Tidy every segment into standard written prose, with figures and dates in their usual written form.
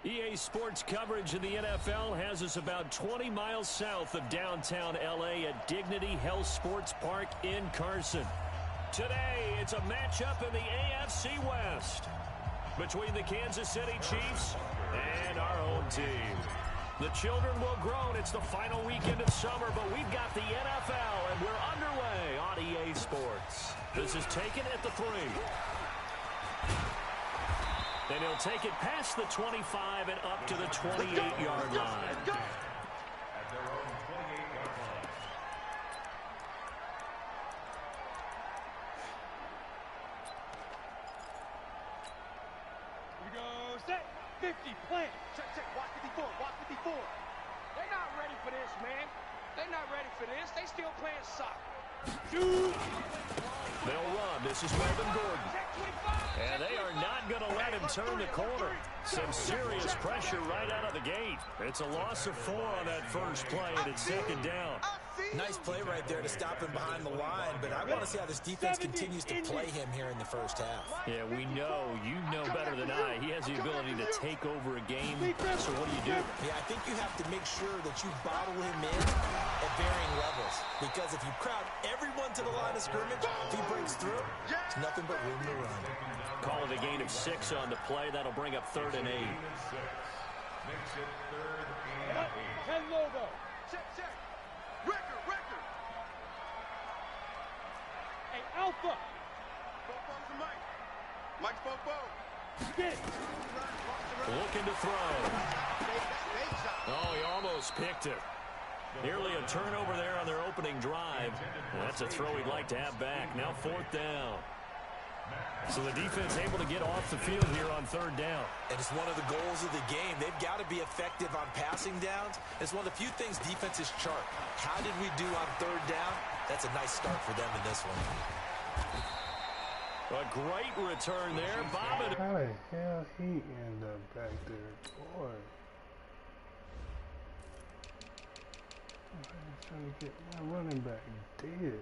EA Sports coverage in the NFL has us about 20 miles south of downtown L.A. at Dignity Health Sports Park in Carson. Today, it's a matchup in the AFC West between the Kansas City Chiefs and our home team. The children will groan. It's the final weekend of summer, but we've got the NFL, and we're underway on EA Sports. This is taken at the 3. And he'll take it past the 25 and up to the 28-yard line. At their own 28-yard line. Here we go, set, 50, plant. Check, watch 54, watch 54. They're not ready for this, man. They're not ready for this. They still playing soccer. Shoot. They'll run. This is Melvin Gordon. And they are not going to let him turn the corner. Some serious pressure right out of the gate. It's a loss of 4 on that first play, and it's second down. Nice play right there to stop him behind the line, but I want to see how this defense continues to play him here in the first half. Yeah, we know. You know better than I. He has the ability to take over a game. So what do? Yeah, I think you have to make sure that you bottle him in at varying levels, because if you crowd everyone to the line of scrimmage, if he breaks through, there's nothing but room to run. Call it a gain of 6 on the play. That'll bring up 3rd and 8. Makes it 3rd and 8. 10 logo. Check. Record. Hey, Alpha. Bobo's the Mike. Mike's Bobo. Get. Looking to throw. Oh, he almost picked it. Nearly a turnover there on their opening drive. That's a throw he'd like to have back. Now 4th down. So the defense able to get off the field here on 3rd down. And it's one of the goals of the game. They've got to be effective on passing downs. It's one of the few things defenses chart. How did we do on 3rd down? That's a nice start for them in this one. A great return there. Bob. How the hell he ended up back there? Boy. I'm trying to get my running back dead.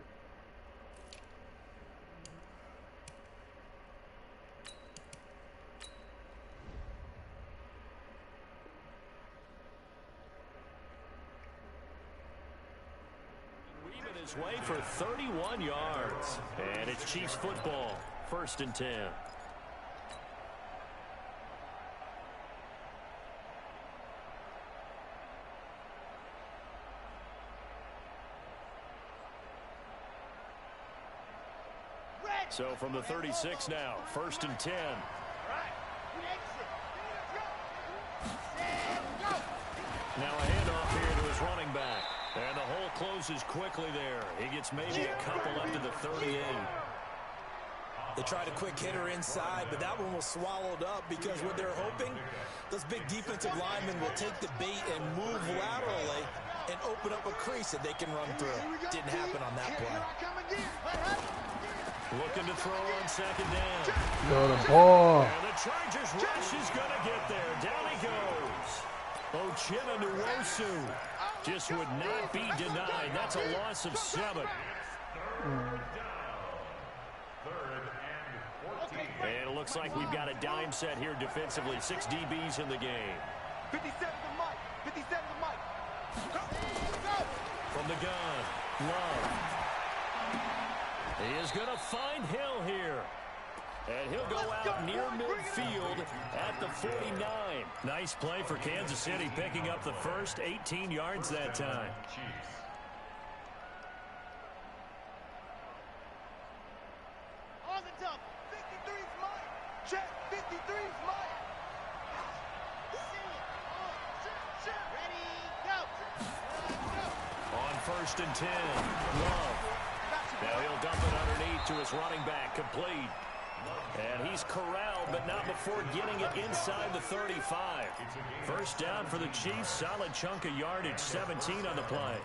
His way for 31 yards. And it's Chiefs football. 1st and 10. So from the 36 now, 1st and 10. Now a handoff here to his running back. And the hole closes quickly there. He gets maybe a couple up to the 38. They tried a quick hitter inside, but that one was swallowed up because what they're hoping, those big defensive linemen will take the bait and move laterally and open up a crease that they can run through. Didn't happen on that play. Looking to throw on 2nd down. Go to ball. And the Chargers rush is going to get there. Down he goes. Ochena Nwosu just would not be denied. That's a loss of 7. And it looks like we've got a dime set here defensively. 6 DBs in the game. 57 to Mike. 57 to Mike. Go. From the gun, Love. He is going to find Hill here. And he'll go out near midfield at the 49. Nice play for Kansas City, picking up the first 18 yards that time. On the double. 53's Mike. Check. 53's Mike. Ready, go. On 1st and 10, Love. Now he'll dump it underneath to his running back, complete. And he's corralled, but not before getting it inside the 35. 1st down for the Chiefs. Solid chunk of yardage, 17 on the play.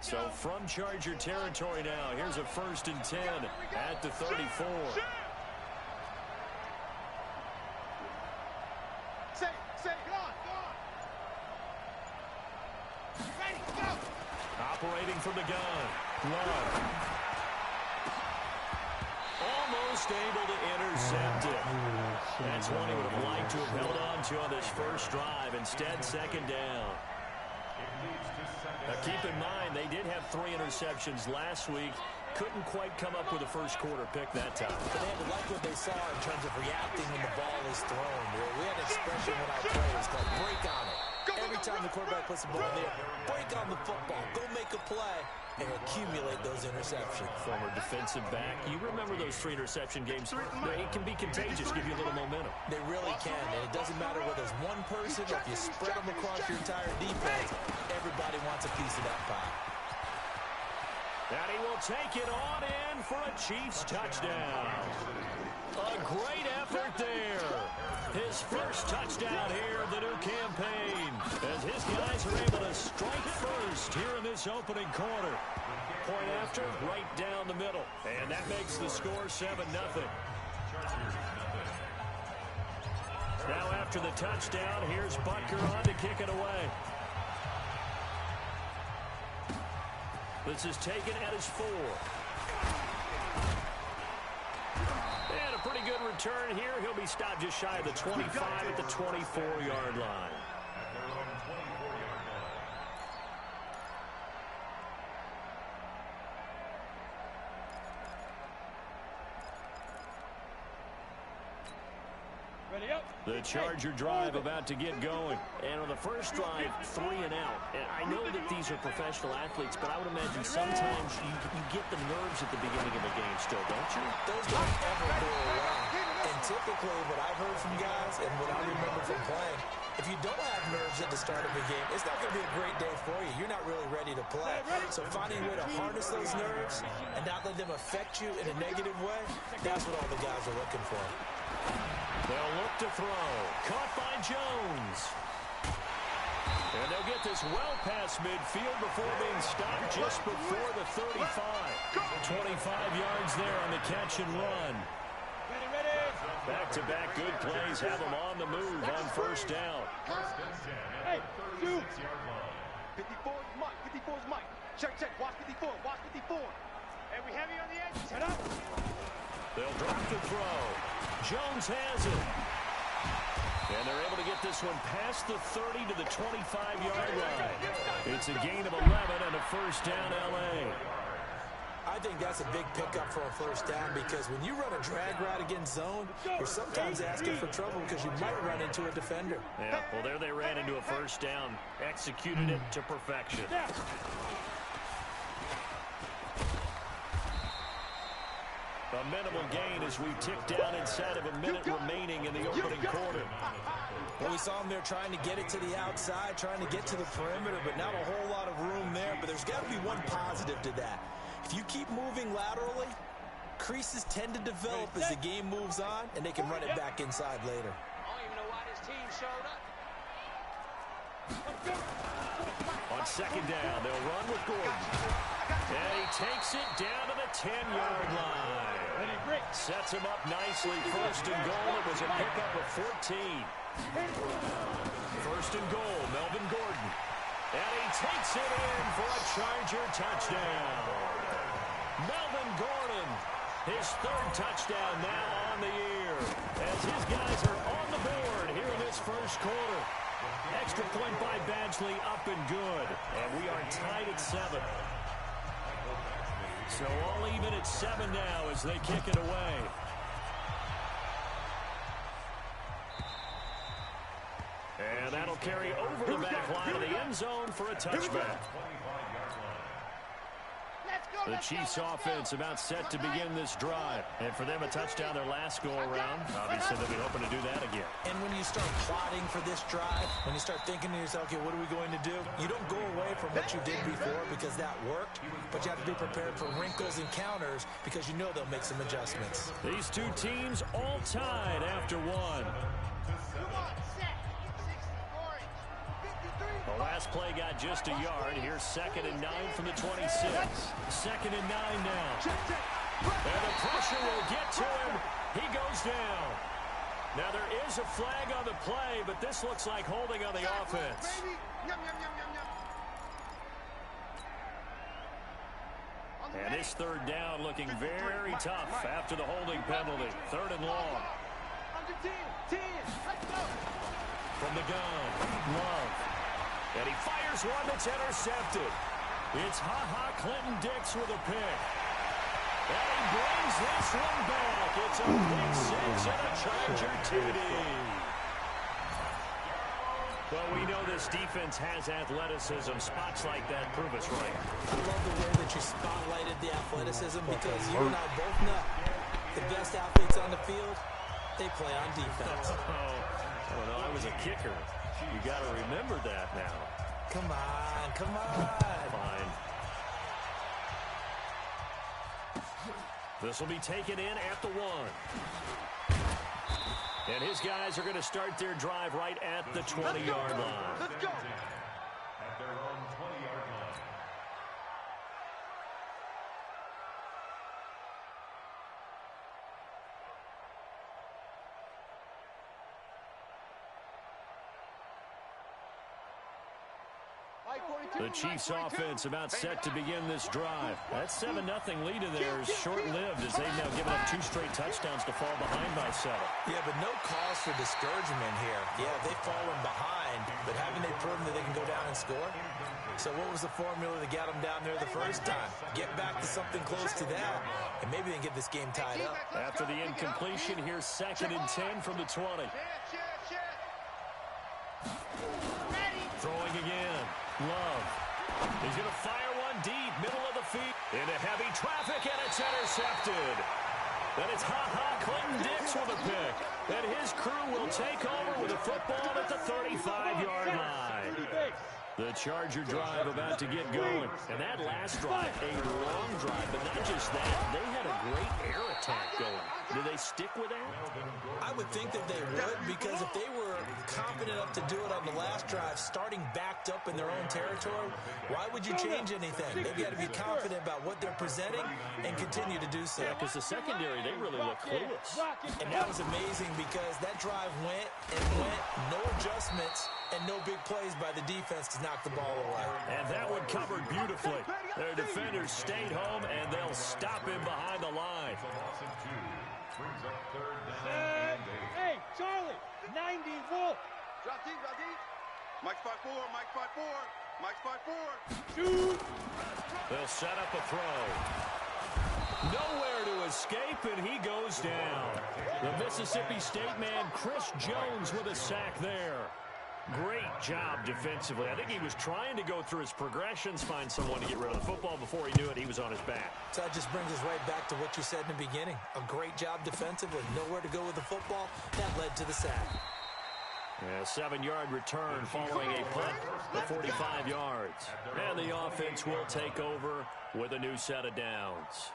So from Charger territory now, here's a 1st and 10 at the 34. Operating from the gun. Love. just able to intercept it. That's one he would have liked to have held on to on this first drive. Instead, second down. Now, keep in mind, they did have 3 interceptions last week. Couldn't quite come up with a first quarter pick that time. But they had to like what they saw in terms of reacting when the ball is thrown. We had an expression when I played. It was called break on it. Every time the quarterback puts the ball in there, break on the football. Go make a play and accumulate those interceptions. Former defensive back. You remember those 3 interception games. It can be contagious, give you a little momentum. They really can, and it doesn't matter whether it's one person or if you spread them across your entire defense. Everybody wants a piece of that pie. And he will take it on in for a Chiefs touchdown. A great effort there. His first touchdown here of the new campaign, as his guys are able to strike first here in this opening quarter. Point after, right down the middle. And that makes the score 7-0. Now after the touchdown, here's Butker on to kick it away. This is taken at his 4. And a pretty good return here. He'll be stopped just shy of the 25 at the 24-yard line. The Charger drive about to get going. And on the first drive, 3 and out. And I know that these are professional athletes, but I would imagine sometimes you get the nerves at the beginning of a game still, don't you? Those don't ever go away. And typically what I've heard from guys and what I remember from playing, if you don't have nerves at the start of a game, it's not going to be a great day for you. You're not really ready to play. So finding a way to harness those nerves and not let them affect you in a negative way, that's what all the guys are looking for. They'll look to throw. Caught by Jones. And they'll get this well past midfield before being stopped just before the 35. 25 yards there on the catch and run. Back-to-back good plays have them on the move on first down. Hey, 54 is Mike. 54 is Mike. Check. Watch 54. Watch 54. Hey, we heavy on the edge. Set up. They'll drop the throw. Jones has it. And they're able to get this one past the 30 to the 25-yard line. It's a gain of 11 and a first down, L.A. I think that's a big pickup for a first down because when you run a drag route against zone, you're sometimes asking for trouble because you might run into a defender. Yeah, well, there they ran into a first down. Executed it to perfection. A minimal gain as we tick down inside of a minute remaining in the opening quarter. Well, we saw them there trying to get it to the outside, trying to get to the perimeter, but not a whole lot of room there. But there's got to be one positive to that. If you keep moving laterally, creases tend to develop as the game moves on, and they can run it back inside later. I don't even know why this team showed up. On second down, they'll run with Gordon. And he takes it down to the 10-yard line. Sets him up nicely. First and goal. It was a pickup of 14. First and goal, Melvin Gordon. And he takes it in for a Charger touchdown. Melvin Gordon, his 3rd touchdown now on the year, as his guys are on the board here in this first quarter. Extra point by Badgley, up and good. And we are tied at 7. So all even at 7 now as they kick it away. And that'll carry over the back line of the end zone for a touchback. The Chiefs offense about set to begin this drive. And for them, a touchdown their last go-around. Obviously, they'll be hoping to do that again. And when you start plotting for this drive, when you start thinking to yourself, okay, what are we going to do? You don't go away from what you did before because that worked, but you have to be prepared for wrinkles and counters because you know they'll make some adjustments. These two teams all tied after one. The last play got just a yard. Here's 2nd and 9 from the 26. 2nd and 9 now. And the pressure will get to him. He goes down. Now there is a flag on the play, but this looks like holding on the offense. On And this third down looking very tough after the holding penalty. Third and long. Under 10. Let's go. From the gun, Love. And he fires one that's intercepted. It's Clinton-Dix with a pick. And he brings this one back. It's a pick six and a Charger TD. Well, we know this defense has athleticism. Spots like that prove us right. I love the way that you spotlighted the athleticism because you and I both know the best athletes on the field, they play on defense. I don't know. I was a kicker. You got to remember that now. Come on. Fine. This will be taken in at the 1. And his guys are going to start their drive right at the 20-yard line. Let's go. At their own 20-yard line. The Chiefs offense about set to begin this drive. That 7-0 lead of theirs short-lived as they've now given up 2 straight touchdowns to fall behind by 7. Yeah, but no cause for discouragement here. Yeah, they've fallen behind, but haven't they proven that they can go down and score? So what was the formula that got them down there the first time? Get back to something close to that, and maybe they can get this game tied up. After the incompletion, here's 2nd and 10 from the 20. Throwing again. Love. He's going to fire one deep, middle of the field. Into heavy traffic, and it's intercepted. Then it's Clinton-Dix with a pick. And his crew will take over with a football at the 35-yard line. The Charger drive about to get going. And that last drive, a long drive, but not just that. They had a great air attack going. Do they stick with that? I would think that they would, because if they were confident enough to do it on the last drive, starting backed up in their own territory, why would you change anything? They've got to be confident about what they're presenting and continue to do so. Yeah, because the secondary, they really look clueless. And that was amazing because that drive went and went, no adjustments, and no big plays by the defense to knock the ball away. And that one covered beautifully. Their defenders stayed home, and they'll stop him behind the line. Brings up third down. Hey, Charlie, 90 volt. Drop deep. Mike 5-4. Mike 5-4. Shoot. They'll set up a throw. Nowhere to escape, and he goes down. The Mississippi State man, Chris Jones, with a sack there. Great job defensively. I think he was trying to go through his progressions, find someone to get rid of the football. Before he knew it, he was on his back. So that just brings us right back to what you said in the beginning. A great job defensively. Nowhere to go with the football. That led to the sack. A 7-yard return following a punt of 45 yards. And the offense will take over with a new set of downs.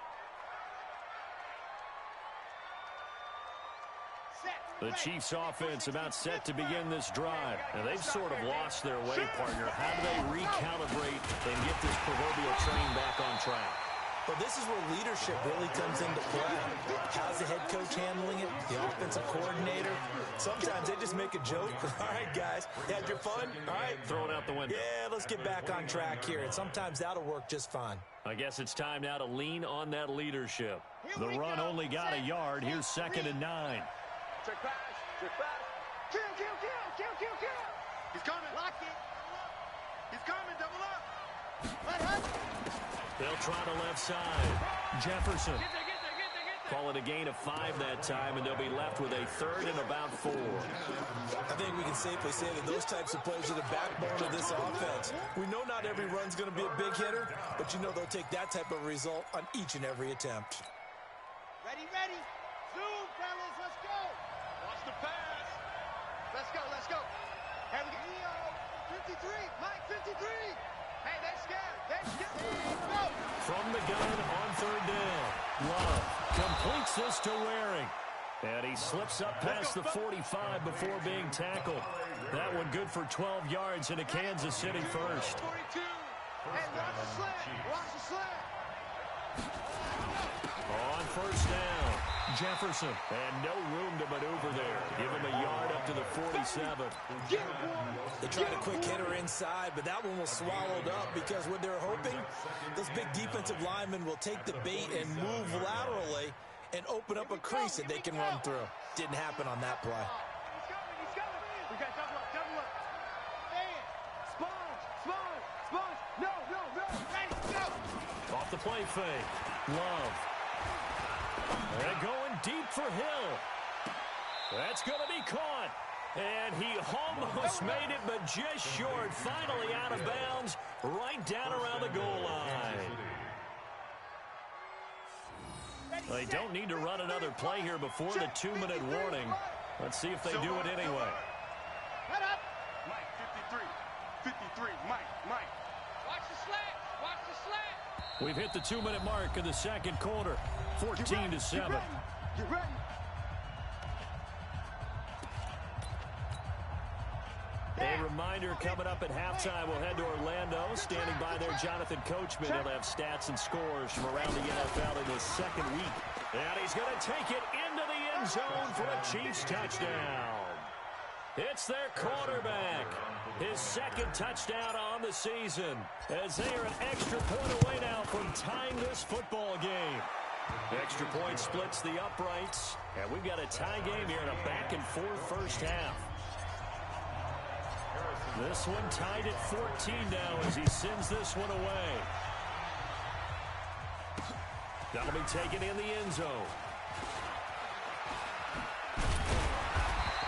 The Chiefs offense about set to begin this drive. And they've sort of lost their way, partner. How do they recalibrate and get this proverbial train back on track? Well, this is where leadership really comes into play. How's the head coach handling it? The offensive coordinator? Sometimes they just make a joke. All right, guys, you had your fun? All right. Throw it out the window. Yeah, let's get back on track here. And sometimes that'll work just fine. I guess it's time now to lean on that leadership. The run only got a yard. Here's 2nd and 9. Check pass. Kill. He's coming. Lock it. He's coming. Double up. They'll try the left side. Jefferson. Call it a gain of 5 that time, and they'll be left with a 3rd and about 4. I think we can safely say that those types of plays are the backbone of this offense. We know not every run's going to be a big hitter, but you know they'll take that type of result on each and every attempt. Ready. Zoom, fellas, let's go. Watch the pass. Let's go. Here we go. 53, Mike, 53. Hey, they're scared. Go. From the gun on 3rd down. Love completes this to Waring. And he slips up past the 45 before being tackled. That one good for 12 yards into Kansas City first. 42. Hey, watch the slant. On 1st down, Jefferson, and no room to maneuver there. Give him a yard up to the 47. They tried a quick hitter inside, but that one was swallowed up because what they're hoping, those big defensive linemen will take the bait and move laterally and open up a crease that they can run through. Didn't happen on that play. He's coming. We got double up. Sponge. No. Ready, go. Off the play fake. Love. And going deep for Hill. That's going to be caught. And he almost made it, but just short. Finally out of bounds, right down around the goal line. They don't need to run another play here before the 2-minute warning. Let's see if they do it anyway. Head up. Mike, 53. Mike. Watch the slant. We've hit the 2-minute mark in the second quarter. 14-7. Get ready. A reminder coming up at halftime. We'll head to Orlando. Standing by there, Jonathan Coachman. He'll have stats and scores from around the NFL in his second week. And he's going to take it into the end zone for a Chiefs touchdown. It's their quarterback. His second touchdown on the season. As they are an extra point away now from tying this football game. Extra point splits the uprights. And we've got a tie game here in a back-and-forth first half. This one tied at 14 now as he sends this one away. That'll be taken in the end zone.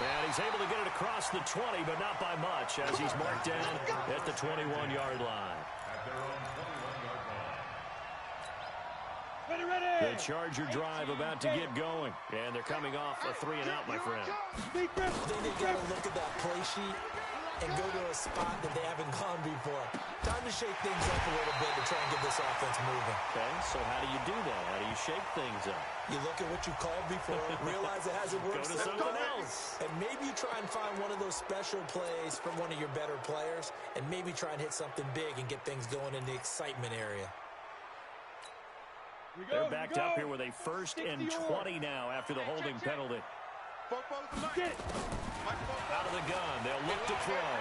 And he's able to get it across the 20, but not by much, as he's marked down at the 21-yard line. The Charger drive about to get going. And they're coming off a 3-and-out, my friend. I think they've got to look at that play sheet and go to a spot that they haven't gone before. Time to shake things up a little bit to try and get this offense moving. Okay, so how do you do that? How do you shake things up? You look at what you called before, realize it hasn't worked. Go to something else. And maybe you try and find one of those special plays from one of your better players, and maybe try and hit something big and get things going in the excitement area. They're backed up here with a 1st and 20 now after the holding penalty. Out of the gun, they'll look to throw.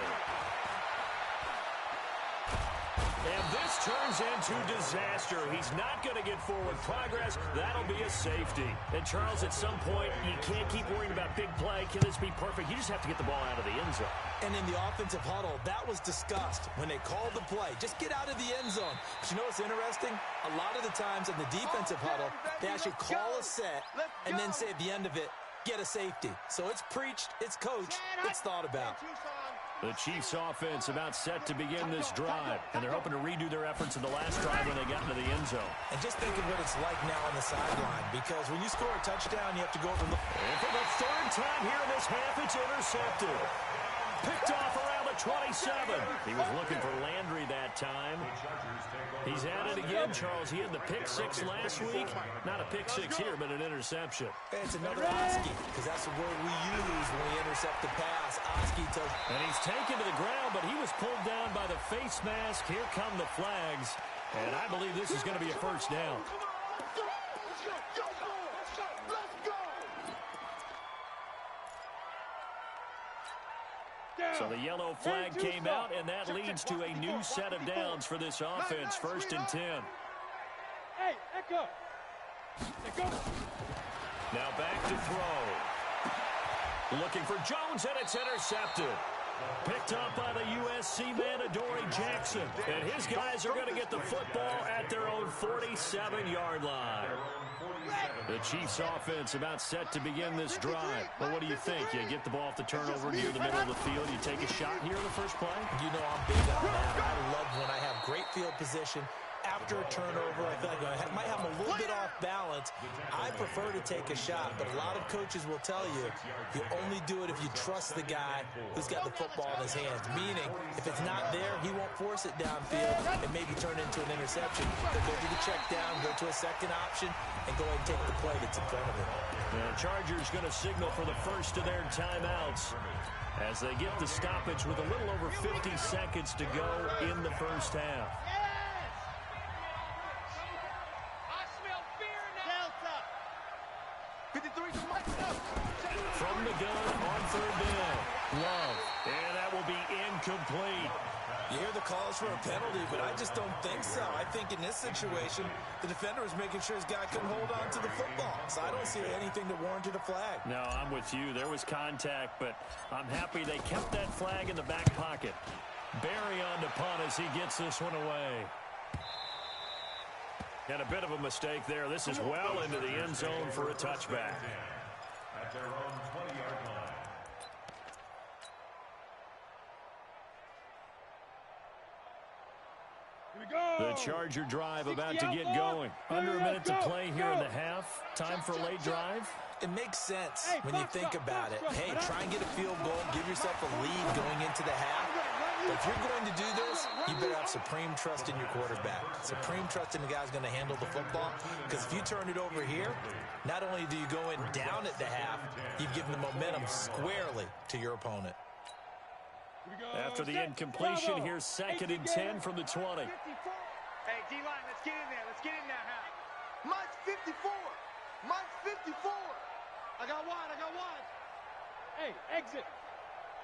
And this turns into disaster. He's not going to get forward progress. That'll be a safety. And Charles, at some point, you can't keep worrying about big play. Can this be perfect? You just have to get the ball out of the end zone. And in the offensive huddle, that was discussed when they called the play. Just get out of the end zone. But you know what's interesting? A lot of the times in the defensive huddle, they actually call a set and then say at the end of it, get a safety. So it's preached, it's coached, it's thought about. The Chiefs offense about set to begin this drive. And they're hoping to redo their efforts in the last drive when they got into the end zone. And just think of what it's like now on the sideline. Because when you score a touchdown, you have to go over the... And for the third time here in this half, it's intercepted. Picked off around the 27. He was looking for Landry that time. He's at it again, Charles. He had the pick 6 last week. Not a pick 6 here, but an interception. It's another Oski, because that's the word we use when we intercept the pass. Oski took... And he's taken to the ground, but he was pulled down by the face mask. Here come the flags. And I believe this is going to be a first down. So the yellow flag came out, and that leads to a new set of downs for this offense. 1st and 10. Hey, Echo. Now back to throw. Looking for Jones, and it's intercepted. Picked up by the USC man, Adoree Jackson. And his guys are going to get the football at their own 47-yard line. The Chiefs offense about set to begin this drive. Well, what do you think? You get the ball off the turnover near the middle of the field. You take a shot here in the first play? You know I'm big on that. I love when I have great field position. After a turnover, I feel like I might have a little bit off balance. I prefer to take a shot, but a lot of coaches will tell you, you only do it if you trust the guy who's got the football in his hands. Meaning, if it's not there, he won't force it downfield and maybe turn it into an interception. He'll go to the check down, go to a second option, and go ahead and take the play that's in front of him. The Chargers going to signal for the first of their timeouts as they get the stoppage with a little over 50 seconds to go in the first half. 53, 53 to Mike. From the gun on third down. Love. And that will be incomplete. You hear the calls for a penalty, but I just don't think so. I think in this situation, the defender is making sure his guy couldn't hold on to the football. So I don't see anything that warranted a flag. No, I'm with you. There was contact, but I'm happy they kept that flag in the back pocket. Barry on to punt as he gets this one away. And a bit of a mistake there. This is well into the end zone for a touchback. At their own 20-yard line. The Charger drive about to get going. Under a minute to play here in the half. Time for a late drive. It makes sense when you think about it. Hey, try and get a field goal, give yourself a lead going into the half. But if you're going to do this, you better have supreme trust in your quarterback. Supreme trust in the guy's going to handle the football. Because if you turn it over here, not only do you go in down at the half, you've given the momentum squarely to your opponent. After the incompletion, here's 2nd and 10 from the 20. Hey, D-line, let's get in there. Let's get in there, Hal. Mike's 54. Mike's 54. I got wide. Hey, exit.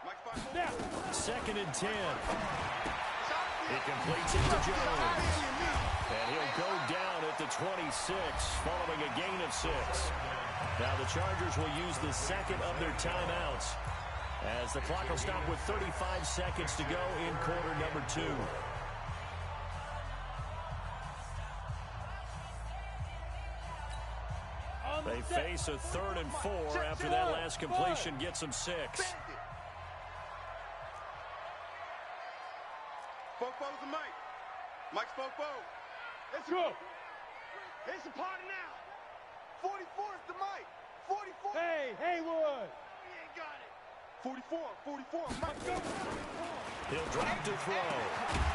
Mike's 5 now. 2nd and 10. It completes it to Jones. And he'll go down at the 26 following a gain of 6. Now the Chargers will use the second of their timeouts as the clock will stop with 35 seconds to go in quarter number 2. They face a 3rd and 4 after that last completion gets them 6. Fofo's the Mike. Mike's Fofo. Let's go. It's a party now. 44 is the Mike. 44. Hey, Haywood. He ain't got it. 44. Mike, go. He'll drop to throw.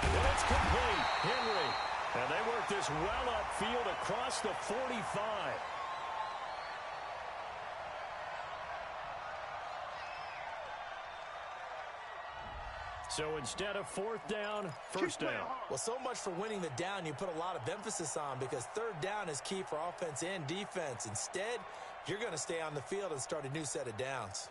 And it's complete. Henry. And they work this well upfield across the 45. So instead of 4th down, 1st down. Well, so much for winning the down you put a lot of emphasis on, because 3rd down is key for offense and defense. Instead, you're going to stay on the field and start a new set of downs.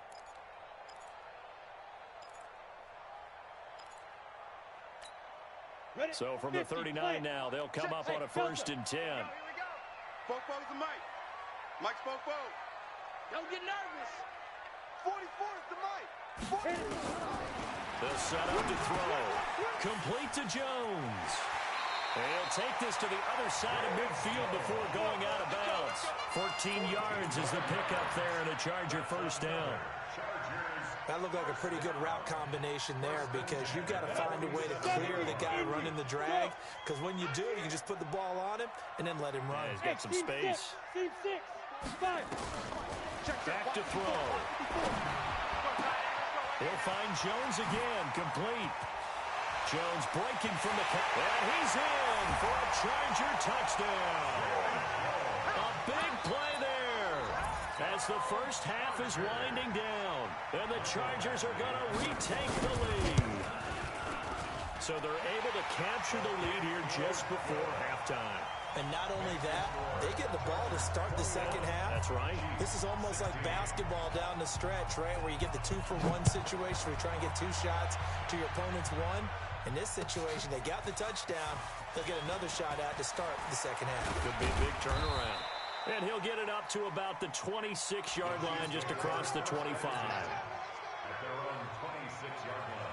So from the 39 now, they'll come up on a 1st and 10. Here we go. Fofo's the Mike. Mike's Fofo. Don't get nervous. 44 is the Mike. They'll set up to throw. Complete to Jones. And he'll take this to the other side of midfield before going out of bounds. 14 yards is the pickup there and a Charger 1st down. That looked like a pretty good route combination there, because you've got to find a way to clear the guy running the drag. Because when you do, you can just put the ball on him and then let him run. Yeah, he's got some space. Back to throw. He'll find Jones again, complete. Jones breaking from the cut, and he's in for a Charger touchdown. A big play there as the first half is winding down, and the Chargers are going to retake the lead. So they're able to capture the lead here just before halftime. And not only that, they get the ball to start the second half. That's right. This is almost like basketball down the stretch, right, where you get the 2-for-1 situation where you try and get 2 shots to your opponent's 1. In this situation, they got the touchdown. They'll get another shot out to start the second half. Could be a big turnaround. And he'll get it up to about the 26-yard line, just across the 25. At their own 26-yard line.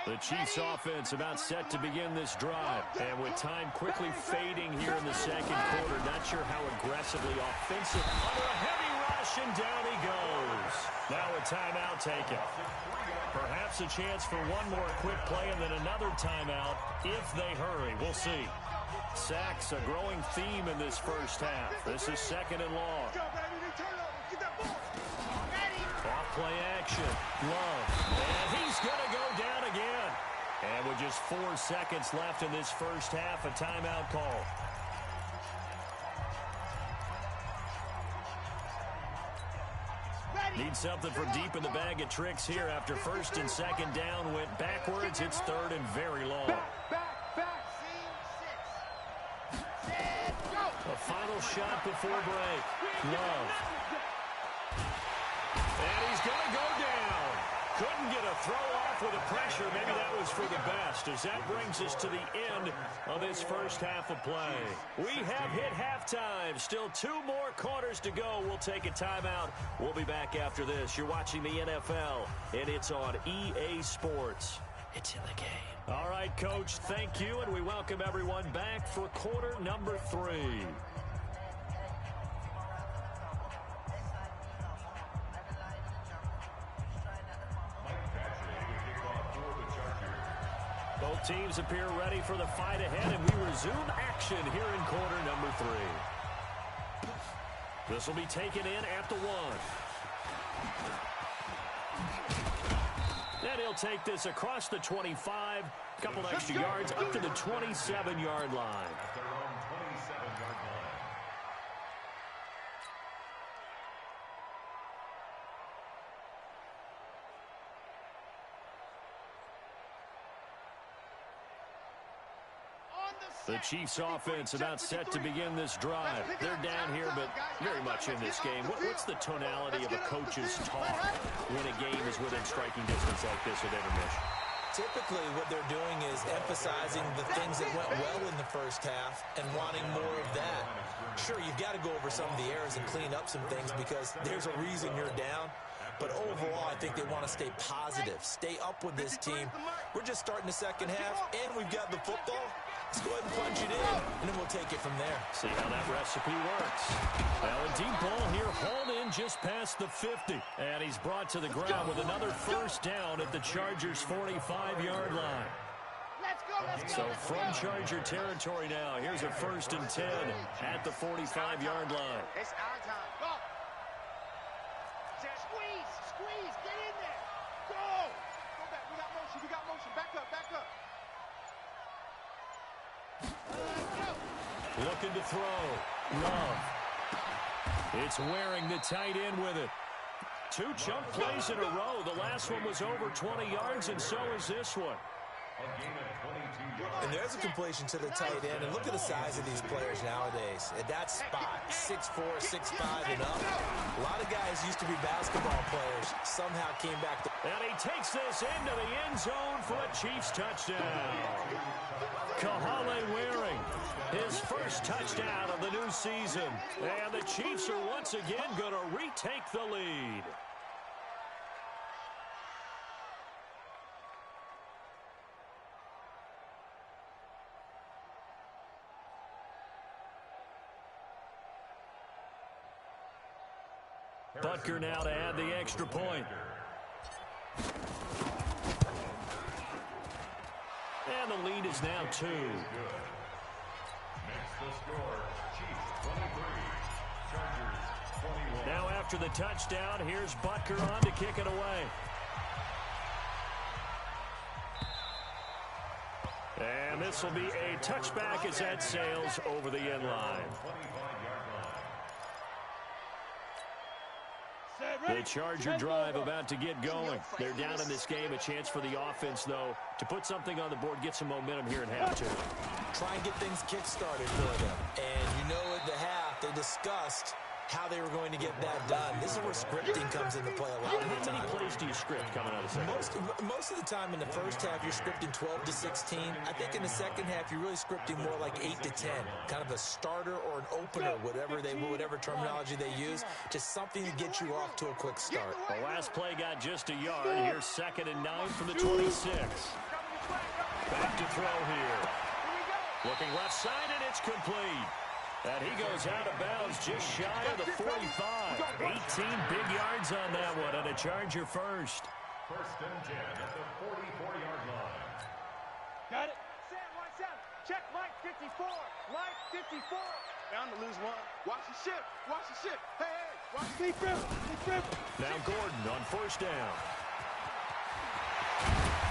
The Chiefs offense about set to begin this drive. And with time quickly fading here in the second quarter, not sure how aggressively offensive. Under a heavy rush, and down he goes. Now a timeout taken. Perhaps a chance for one more quick play and then another timeout if they hurry. We'll see. Sacks, a growing theme in this first half. This is 2nd and long. Off-play action. Love. And he's going to go down again. And with just 4 seconds left in this first half, a timeout call. Need something from deep in the bag of tricks here after 1st and 2nd down went backwards. It's 3rd and very long. A final shot before break. Love. And he's going to go down. Couldn't get a throw off with the pressure. Maybe that was for the best, as that brings us to the end of this first half of play. We have hit halftime. Still 2 more quarters to go. We'll take a timeout. We'll be back after this. You're watching the NFL, and it's on EA Sports. It's in the game. All right, Coach, thank you, and we welcome everyone back for quarter number 3. Both teams appear ready for the fight ahead, and we resume action here in quarter number 3. This will be taken in at the 1. And he'll take this across the 25, a couple extra yards up to the 27-yard line. At their own 27-yard line. The Chiefs offense about set to begin this drive. They're down here, but very much in this game. What's the tonality of a coach's talk when a game is within striking distance like this with intermission? Typically, what they're doing is emphasizing the things that went well in the first half and wanting more of that. Sure, you've got to go over some of the errors and clean up some things because there's a reason you're down. But overall, I think they want to stay positive, stay up with this team. We're just starting the second half, and we've got the football. Let's go ahead and punch it in, and then we'll take it from there. See how that recipe works. Now a deep ball here, hauled in just past the 50. And he's brought to the ground with another first down at the Chargers' 45-yard line. So from Charger territory now, here's a 1st and 10 at the 45-yard line. It's our time. Go. Squeeze, get in there. Go. Go back. We got motion. Back up. Looking to throw. Love. It's wearing the tight end with it. 2 chunk plays in a row. The last one was over 20 yards, and so is this one. And there's a completion to the tight end. And look at the size of these players nowadays. At that spot, 6'4", 6'5", and up. A lot of guys used to be basketball players. Somehow came back to... And he takes this into the end zone for a Chiefs touchdown. Kahale Waring, his first touchdown of the new season. And the Chiefs are once again going to retake the lead. Butker now to add the extra point. And the lead is now 2. Next the score, Chiefs 23, Chargers 21. Now after the touchdown, here's Butker on to kick it away. And this will be a touchback as that sails over the end line. The Charger drive about to get going. They're down in this game. A chance for the offense, though, to put something on the board, get some momentum here in half 2. Try and get things kick-started for them. And you know at the half, they discussed how they were going to get that done. This is where scripting comes into play a lot of the time. How many plays do you script coming out of the second? Most of the time in the first half, you're scripting 12 to 16. I think in the second half, you're really scripting more like 8 to 10. Kind of a starter or an opener, whatever terminology they use. Just something to get you off to a quick start. The last play got just a yard. Here's 2nd and 9 from the 26. Back to throw here. Looking left side, and it's complete. And he goes out of bounds just shy of the 45. 18 big yards on that one, and a Charger first. 1st and 10 at the 44-yard line. Got it. Watch out. Check Mike 54. Mike 54. Bound to lose 1. Watch the shift. Hey. Watch the deep. Now Gordon on 1st down.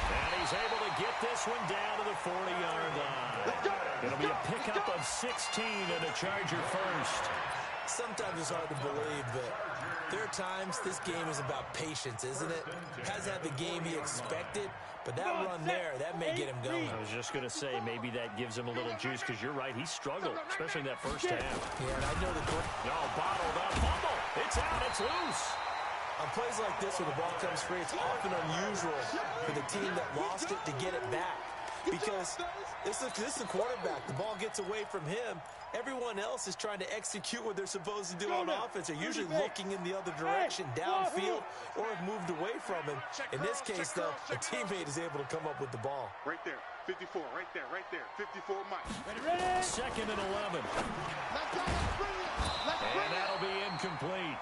And he's able to get this one down to the 40-yard line. It'll be a pickup of 16 and a Charger first. Sometimes it's hard to believe, but there are times this game is about patience, isn't it? Hasn't had the game he expected, but that run there, that may get him going. I was just going to say, maybe that gives him a little juice, because you're right, he struggled, especially in that first half. Yeah, and I know the... No, bottled up, fumble. It's out, it's loose. On plays like this where the ball comes free, it's often unusual for the team that lost it to get it back. Because this is the quarterback. The ball gets away from him. Everyone else is trying to execute what they're supposed to do on offense. They're usually looking in the other direction, downfield, or have moved away from him. In this case, though, a teammate is able to come up with the ball. Right there, 54, right there, right there. 54, Mike. Ready? Second and 11. And that'll be incomplete.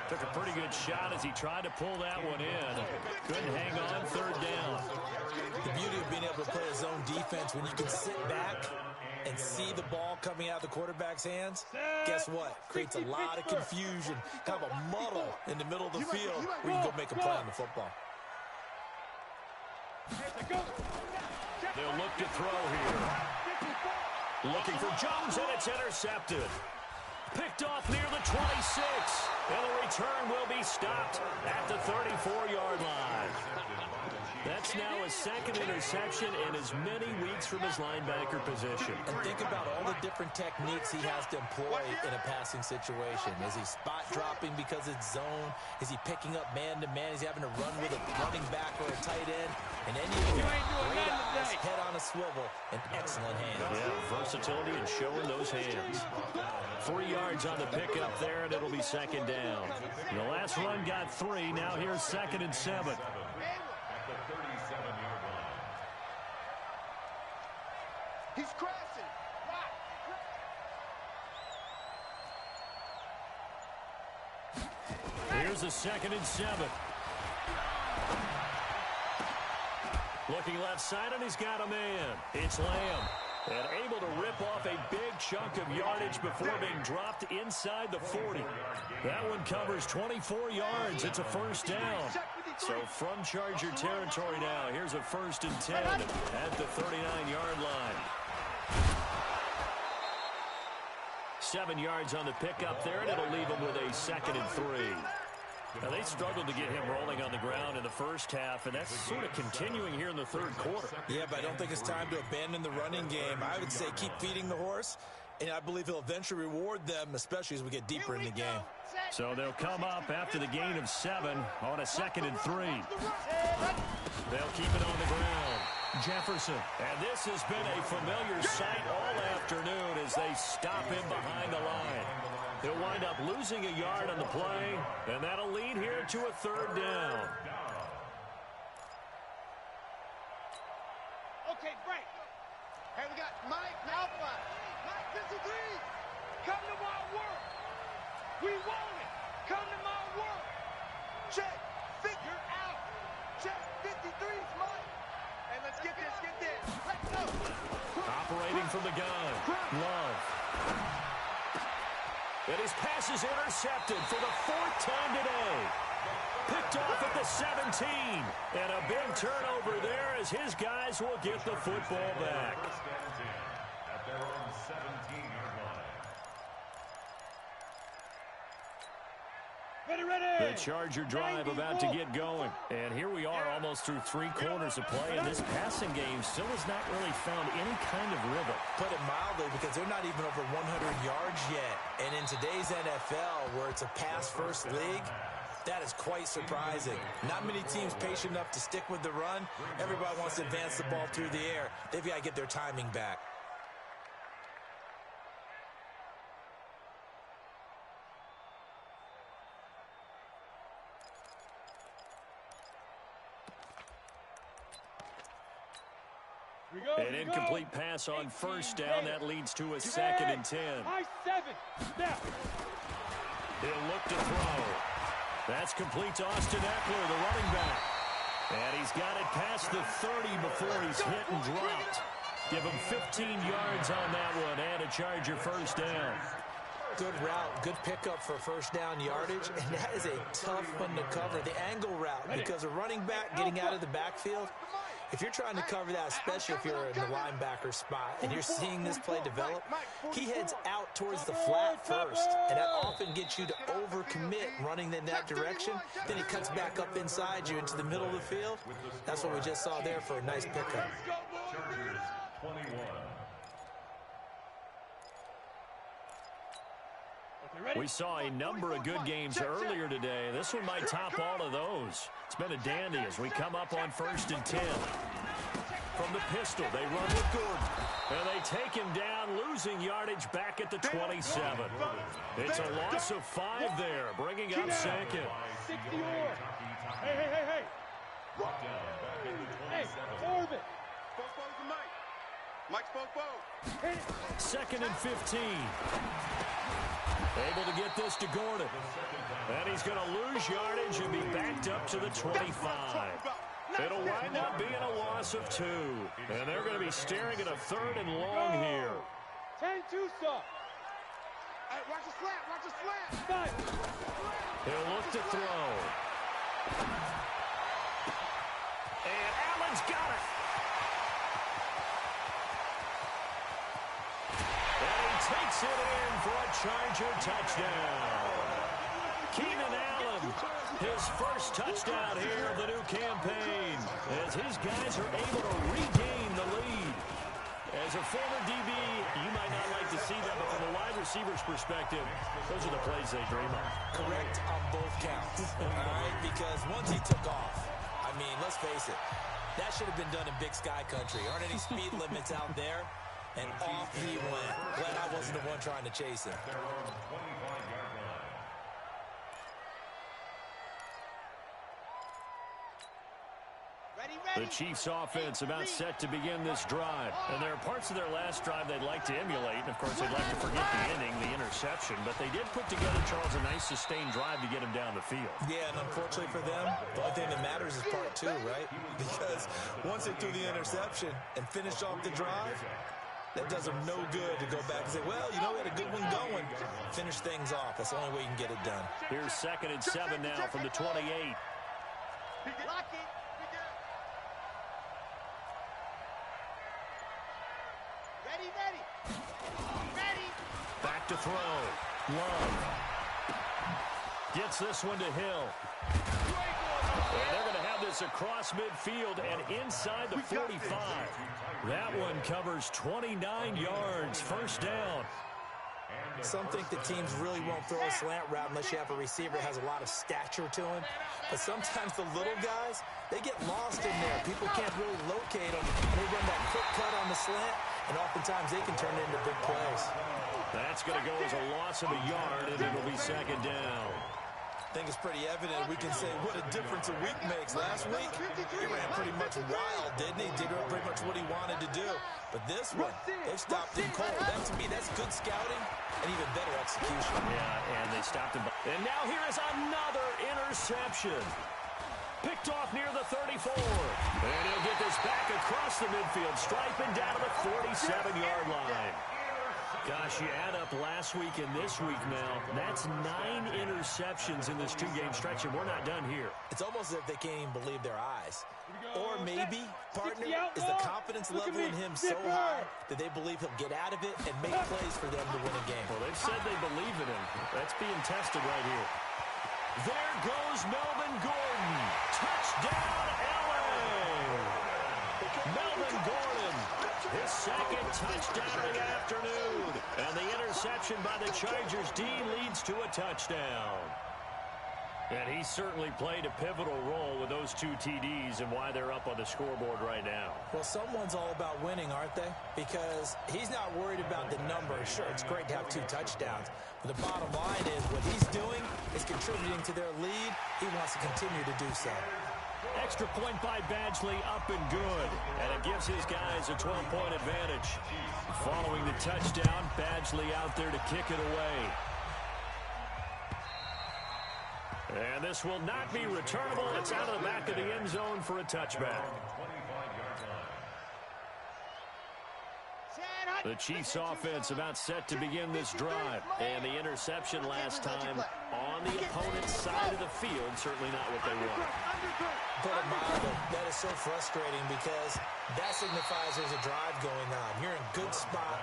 Took a pretty good shot as he tried to pull that one in. Couldn't hang on, third down. The beauty of being able to play a zone defense when you can sit back and see the ball coming out of the quarterback's hands, guess what? Creates a lot of confusion, kind of a muddle in the middle of the field where you can go make a play on the football. They'll look to throw here. Looking for Jones, and it's intercepted. Picked off near the 26. And the return will be stopped at the 34-yard line. That's now a second interception in as many weeks from his linebacker position. And think about all the different techniques he has to employ in a passing situation. Is he spot dropping because it's zone? Is he picking up man-to-man? Is he having to run with a running back or a tight end? And any of them, great eyes, head on a swivel, and excellent hands. Yeah, versatility and showing those hands. 3 yards on the pickup there, and it'll be second down. The last run got 3. Now here's 2nd and 7. He's crashing. Here's a 2nd and 7. Looking left side, and he's got a man. It's Lamb. And able to rip off a big chunk of yardage before being dropped inside the 40. That one covers 24 yards. It's a first down. So from Charger territory now, here's a 1st and 10 at the 39-yard line. 7 yards on the pickup there, and it'll leave him with a 2nd and 3. Now, they struggled to get him rolling on the ground in the first half, and that's sort of continuing here in the third quarter. Yeah, but I don't think it's time to abandon the running game. I would say keep feeding the horse, and I believe he'll eventually reward them, especially as we get deeper in the game. So they'll come up after the gain of 7 on a 2nd and 3. They'll keep it on the ground. Jefferson. And this has been a familiar sight all afternoon as they stop him behind the line. He'll wind up losing a yard on the play, and that'll lead here to a 3rd down. Okay, break. Hey, we got Mike Alpha. Mike 53. Come to my work. We want it. Come to my work. Check. Figure out. Check. 53's Mike. Hey, let's get this. Get this. Let's go. Operating from the gun. Love. And his pass is intercepted for the 4th time today. Picked off at the 17. And a big turnover there as his guys will get the football back. At their own 17-yard line. The Charger drive about to get going. And here we are almost through 3 quarters of play, and this passing game still has not really found any kind of rhythm. Put it mildly, because they're not even over 100 yards yet. And in today's NFL, where it's a pass-first league, that is quite surprising. Not many teams patient enough to stick with the run. Everybody wants to advance the ball through the air. They've got to get their timing back. An incomplete pass on 1st down. That leads to a 2nd and 10. He'll look to throw. That's complete to Austin Eckler, the running back. And he's got it past the 30 before he's hit and dropped. Give him 15 yards on that one and a Charger 1st down. Good route, good pickup for 1st down yardage, and that is a tough one to cover, the angle route, because a running back getting out of the backfield, If you're trying to cover that, especially if you're in the linebacker spot and you're seeing this play develop, he heads out towards the flat first, and that often gets you to overcommit running in that direction. Then he cuts back up inside you into the middle of the field. That's what we just saw there for a nice pickup. Chargers 21. We saw a number of good games earlier today. This one might top all of those. It's been a dandy as we come up on 1st and 10. From the pistol, they run with Gordon. And they take him down, losing yardage back at the 27. It's a loss of 5 there, bringing up 2nd. 60 more. Hey. Hey, Corbin. Fofo's the Mike. Mike's Fofo. 2nd and 15. Able to get this to Gordon. And he's going to lose yardage and be backed up to the 25. It'll wind up being a loss of 2. And they're going to be staring at a 3rd and long here. 10-2 stop. Hey, watch the slant. He'll look to throw. And Allen's got it. Takes it in for a Charger touchdown. Keenan Allen, his first touchdown here of the new campaign, as his guys are able to regain the lead. As a former DB, you might not like to see that, but from a wide receiver's perspective, those are the plays they dream of. Correct on both counts, all right? Because once he took off, I mean, let's face it, that should have been done in Big Sky Country. Aren't any speed limits out there? And off he went. Glad I wasn't the one trying to chase him. The Chiefs offense about set to begin this drive. And there are parts of their last drive they'd like to emulate. And, of course, they'd like to forget the inning, the interception. But they did put together, Charles, a nice sustained drive to get him down the field. Yeah, and unfortunately for them, the only thing that matters is part 2, right? Because once they threw the interception and finished off the drive, that does them no good to go back and say, well, you know, we had a good one going. Finish things off. That's the only way you can get it done. Here's 2nd and 7 now from the 28. Lock it. Ready. Back to throw. Love. Gets this one to Hill. And they're going to have this across midfield and inside the 45. That one covers 29 yards. First down. Some think that teams really won't throw a slant route unless you have a receiver that has a lot of stature to him. But sometimes the little guys, they get lost in there. People can't really locate them. And they run that quick cut on the slant, and oftentimes they can turn it into big plays. That's going to go as a loss of a yard, and it'll be 2nd down. I think it's pretty evident. We can say what a difference a week makes. Last week, he ran pretty much wild, didn't he? Did pretty much what he wanted to do. But this one, they've stopped him cold. That, to me, that's good scouting and even better execution. Yeah, and they stopped him. And now here is another interception. Picked off near the 34. And he'll get this back across the midfield, striping down to the 47-yard line. Gosh, you add up last week and this week now, that's 9 interceptions in this 2-game stretch, and we're not done here. It's almost as if they can't even believe their eyes. Or maybe, partner, is the confidence level in him so high that they believe he'll get out of it and make plays for them to win a game. Well, they've said they believe in him. That's being tested right here. There goes Melvin Gordon. Touchdown, LA! Melvin Gordon, his 2nd touchdown of the afternoon. And the interception by the Chargers D leads to a touchdown. And he certainly played a pivotal role with those 2 TDs and why they're up on the scoreboard right now. Well, someone's all about winning, aren't they? Because he's not worried about the number. Sure, it's great to have 2 touchdowns. But the bottom line is what he's doing is contributing to their lead. He wants to continue to do so. Extra point by Badgley, up and good. And it gives his guys a 12-point advantage. Following the touchdown, Badgley out there to kick it away. And this will not be returnable. It's out of the back of the end zone for a touchback. The Chiefs offense about set to begin this drive. And the interception last time on the opponent's side of the field. Certainly not what they want. Put it mildly, that is so frustrating because that signifies there's a drive going on. You're in a good spot.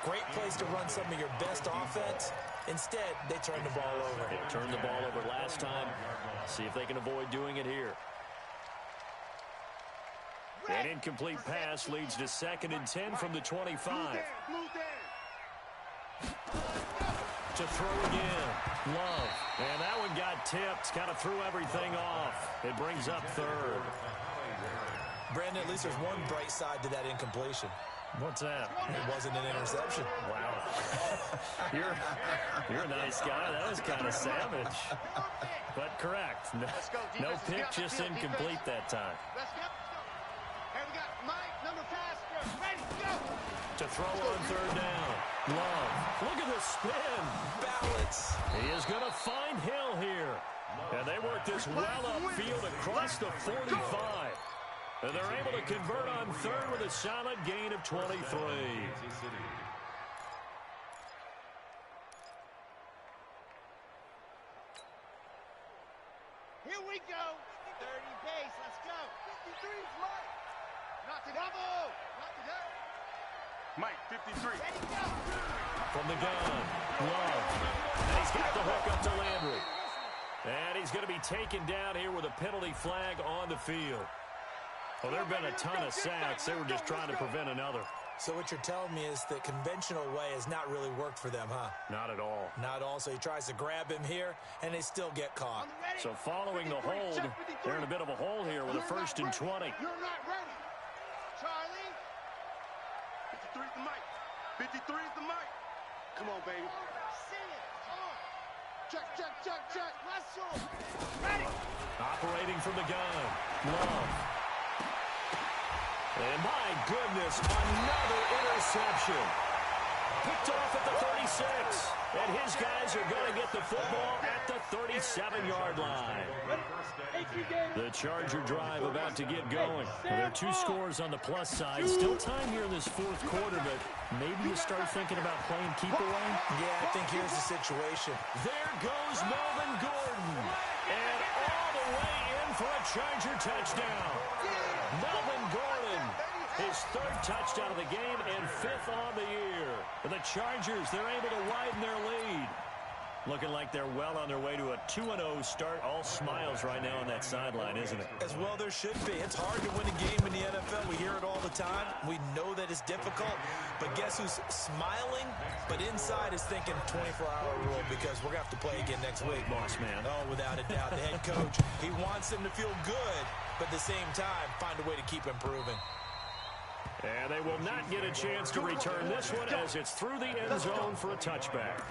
Great place to run some of your best offense. Instead, they turn the ball over. They turned the ball over last time. See if they can avoid doing it here. An incomplete pass leads to 2nd and 10 from the 25. To throw again. Love. And that one got tipped. Kind of threw everything off. It brings up 3rd. Brandon, at least there's one bright side to that incompletion. What's that? It wasn't an interception. Wow. You're a nice guy. That was kind of savage. But correct. No pick, just incomplete that time. Let's go. Here we got Mike, number pass. Ready, go. To throw on 3rd down. Love. Look at the spin. Balance. He is going to find Hill here. And they work this well upfield across the 45. And they're able to convert on 3rd with a solid gain of 23. Here we go. 30 base. Let's go. 53's Mike. Not to double. Not to go. Mike, 53. Ready, go. From the gun. Love. And he's got the hook up to Landry. And he's going to be taken down here with a penalty flag on the field. Well, there have been a ton of sacks. They were just trying to prevent another. So what you're telling me is the conventional way has not really worked for them, huh? Not at all. Not all. So he tries to grab him here, and they still get caught. So following the hold, they're in a bit of a hole here with a 1st and 20. You're not ready. Charlie. 53's the Mike. 53's the Mike. Come on, baby. See it. On. Check, check, check, check. Russell. Ready. Operating from the gun. Love. And my goodness, another interception. Picked off at the 36. And his guys are going to get the football at the 37-yard line. The Charger drive about to get going. Well, there are 2 scores on the plus side. Still time here in this 4th quarter, but maybe you start thinking about playing keep away? Yeah, I think here's the situation. There goes Melvin Gordon. And all the way in for a Charger touchdown. Melvin Gordon, his 3rd touchdown of the game and 5th on the year. And the Chargers, they're able to widen their lead. Looking like they're well on their way to a 2-0 start. All smiles right now on that sideline, isn't it? As well there should be. It's hard to win a game in the NFL. We hear it all the time. We know that it's difficult. But guess who's smiling? But inside is thinking 24-hour rule because we're going to have to play again next week. Boss man. Oh, without a doubt. The head coach, he wants them to feel good, but at the same time, find a way to keep improving. And they will not get a chance to return this one as it's through the end zone for a touchback.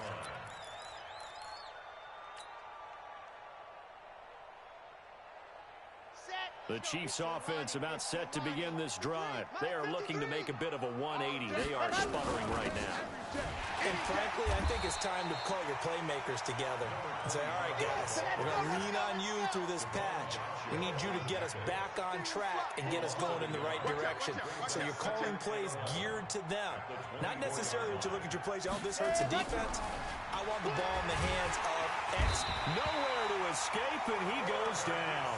The Chiefs offense about set to begin this drive. They are looking to make a bit of a 180. They are sputtering right now. And frankly, I think it's time to call your playmakers together and say, all right, guys, we're going to lean on you through this patch. We need you to get us back on track and get us going in the right direction. So you're calling plays geared to them. Not necessarily when you look at your plays, oh, this hurts the defense. I want the ball in the hands of X. Nowhere to escape, and he goes down.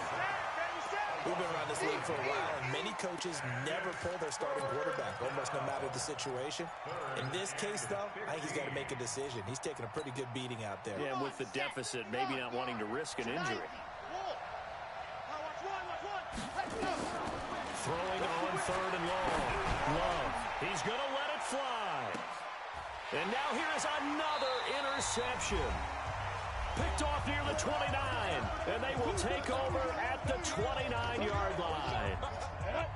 We've been around this league for a while, and many coaches never pull their starting quarterback, almost no matter the situation. In this case, though, I think he's got to make a decision. He's taking a pretty good beating out there. Yeah, with the deficit, maybe not wanting to risk an injury. Throwing on 3rd and long. Love. He's going to let it fly. And now here is another interception. Picked off near the 29, and they will take over at the 29-yard line.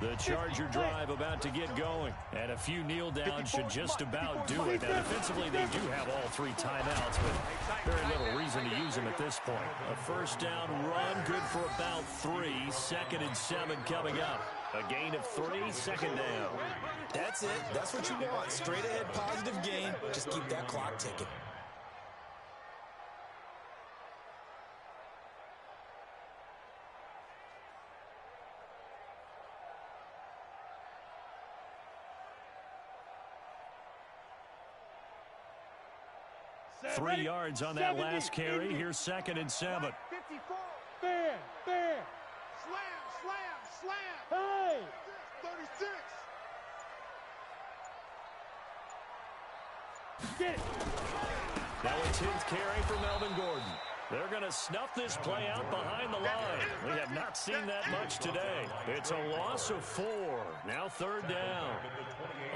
The Charger drive about to get going, and a few kneel downs should just about do it. Now, defensively, they do have all 3 timeouts, but very little reason to use them at this point. A 1st down run, good for about 3. 2nd and 7 coming up. A gain of 3, 2nd down. That's it. That's what you want. Straight ahead, positive gain. Just keep that clock ticking. 3 yards on that last carry. Here's 2nd and 7. 54. Fair. Slam. Hey! 36. Get it! Now a 10th carry for Melvin Gordon. They're going to snuff this play out behind the line. We have not seen that much today. It's a loss of 4. Now 3rd down.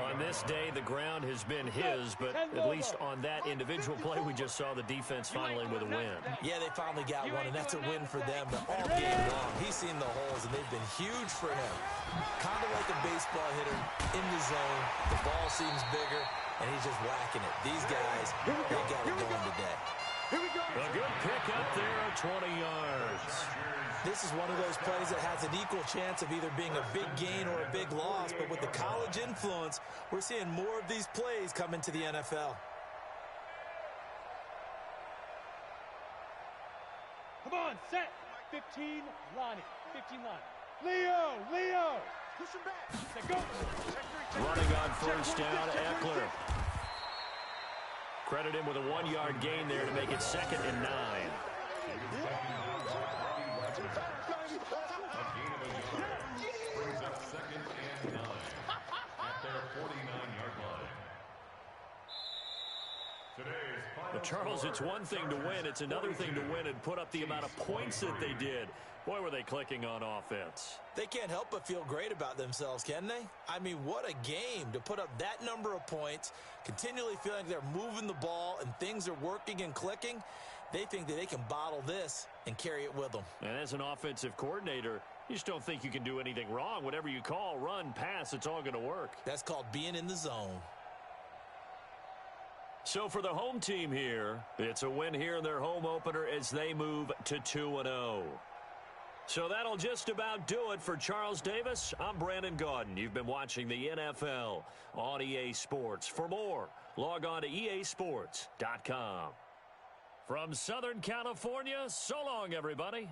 On this day, the ground has been his, but at least on that individual play, we just saw the defense finally with a win. Yeah, they finally got one, and that's a win for them. But all game long, he's seen the holes, and they've been huge for him. Kind of like a baseball hitter in the zone. The ball seems bigger, and he's just whacking it. These guys, they got it going today. A good pickup there of 20 yards. This is one of those plays that has an equal chance of either being a big gain or a big loss, but with the college influence, we're seeing more of these plays come into the NFL. Come on, set. 15, Lonnie. 15 line. Leo. Push him back. Set, go. Running on 1st down, Eckler. Credit him with a 1-yard gain there to make it 2nd and 9. Brings up 2nd and 9 at their 49-yard line. But Charles, it's one thing to win. It's another thing to win and put up the amount of points that they did. Boy, were they clicking on offense. They can't help but feel great about themselves, can they? I mean, what a game to put up that number of points, continually feeling they're moving the ball and things are working and clicking. They think that they can bottle this and carry it with them. And as an offensive coordinator, you just don't think you can do anything wrong. Whatever you call, run, pass, it's all going to work. That's called being in the zone. So for the home team here, it's a win here in their home opener as they move to 2-0. So that'll just about do it for Charles Davis. I'm Brandon Gaudin. You've been watching the NFL on EA Sports. For more, log on to easports.com. From Southern California, so long, everybody.